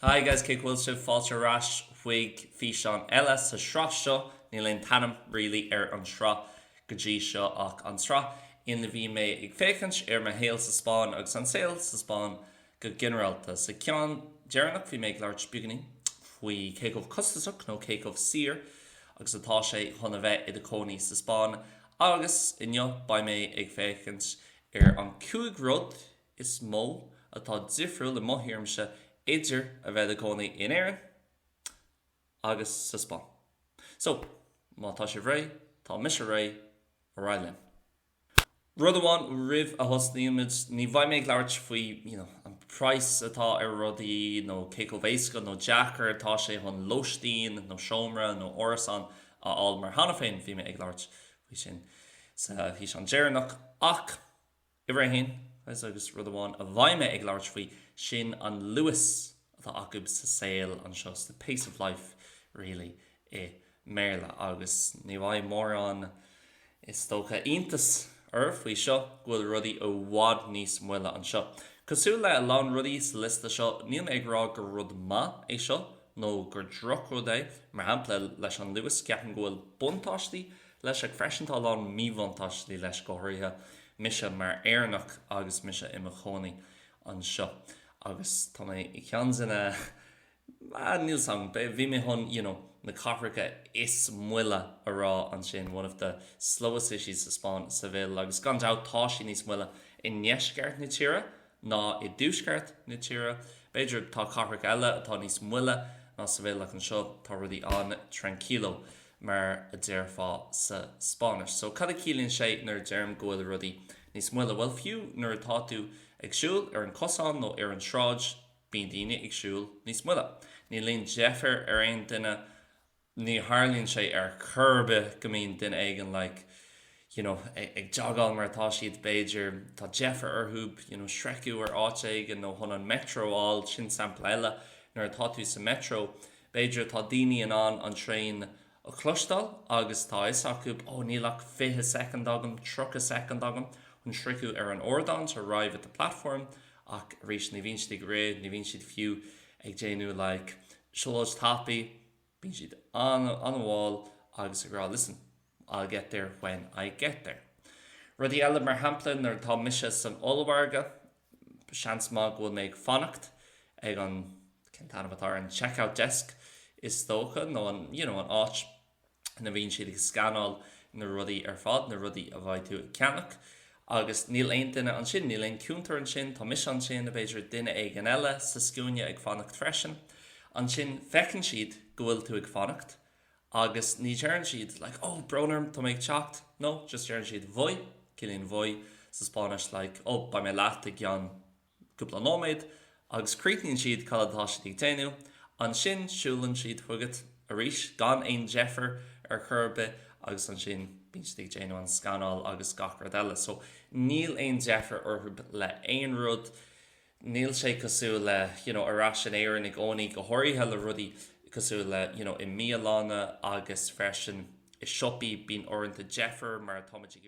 Hi guys, Cúig Rud fáilte ras chuig fí seán eile sa srá seo ní leon tanam rilí an srá go dtí seo ach an srá ina bhí mé ag fécint mar héal sa Spainn agus an saoil sa Spainn go generalta sa ceann dearnach bhí mé ag leir spiúganí faoi céigh costasach nó céigh sir agus atá sé chuna bheith i do cónaí sa Spainn agus inniu ba mé ag fécint an Cúig Rud is mó atá Difriúla mothíormse idir a bheith a gcónaí in Éire agus sa Spainn. So, má tá sé bhré, tá mis ré a ráilin. Rud amháin rih a hosníimiid ní bhaid méid leirt faoi an price atá ar rudaí nó céigh bhéasca nó Jackar atá sé chun lóistín nó seomra nó orasan áil mar hana féin bhí mé ag leirt faoi sin sa hí an dearnach ach i bhre hain agus rud amháin a bhaid mé ag leirt faoi sin an Lewis atá acu sa saoil an seo the pace of life really I méarla agus ní bhaid mór an is tócha iontas faoi seo ghfuil rudaí ó bhád níos muile an seo. Cosú le a lán rudaí sa lista seo níl ag rá gur rud ma é seo nó gur droch rud é mar hampla leis an Lewis ceapan ghfuil buntáistí leis ag freisintá lán míbhuntáistí leis go háirithe mise mar éarnach agus mise i mo chónaí an seo. Agus tá mé I ceann sinna níl sam, bhí mé chun, na Cathracha is muile a rá an sin, one of the slowest issues sa Spainn sa bhéil, agus gan tá sin níos muile I neisceart na tíre ná I dúsceart na tíre. Beidir tá Cathracha eile atá níos muile ná sa bhéil an seo tá rudaí an tranquilo mar a déir fá sa Spáinis. So cad a cílíonn sé nar dearm ghfuil rudaí níos muile. Well, fiú nar atá tú agsúil ar an cosán nó ar an sráid bíon daoine agsúil níos muile. Ní líon Jeffar ar aon duine ní tharlíonn sé ar curbe go mbíonn duine éigean ag jagáil mar atá siad Beidir tá Jeffar ar thúb sreiciú ar áit éigean nó chun an metroáil sin sampla eile nar atá tú sa metro Beidir tá daoine an tréin a chlostal agus tá is acu nílach 20 second agam, 30 second agam chun sriú ar an ordan to arrive at the platform ach rís ní bhíonn siad réad, ní bhíonn siad fiú ag déanú seolóid tapaí, bíonn siad an bháil agus agrá, listen, I'll get there when I get there. Rudí eile mar hampla nar tá mise san olabharga, seans má ghfuil mé ag fannacht ag an cintanamhatá an checkout desk is tócha nó an áit na bhíonn siad ag scanáil na rudaí ar fad, na rudaí a bhaid tú ag ceannach. Agus níl aon duine an sin, níl aon cúntar an sin, tá mis an sin a beidir duine ag an eile sa sciúine ag fannacht freisin. An sin fecinn siad go bhfuil tú ag fannacht, agus ní dearann siad, bronnarm, tá méid teacht. No, just dearann siad bhoi, cilíonn bhoi sa Spáinis, ba mé leat ag an cúpla nóméid, agus críochnaíonn siad cad atá siad ag déanú. An sin siúlann siad thugat a rís, gan aon Jeffar ar churbe, agus an sin bíonn siad ag déanú an scanáil agus gachar eile. So níl aon Jeffar orthúb le aon rud, níl sé cosú le arás an éire ag ónaí go háirithe le rudaí cosú le I míolána agus freisin I siopaí bíonn orintha Jeffar mar táid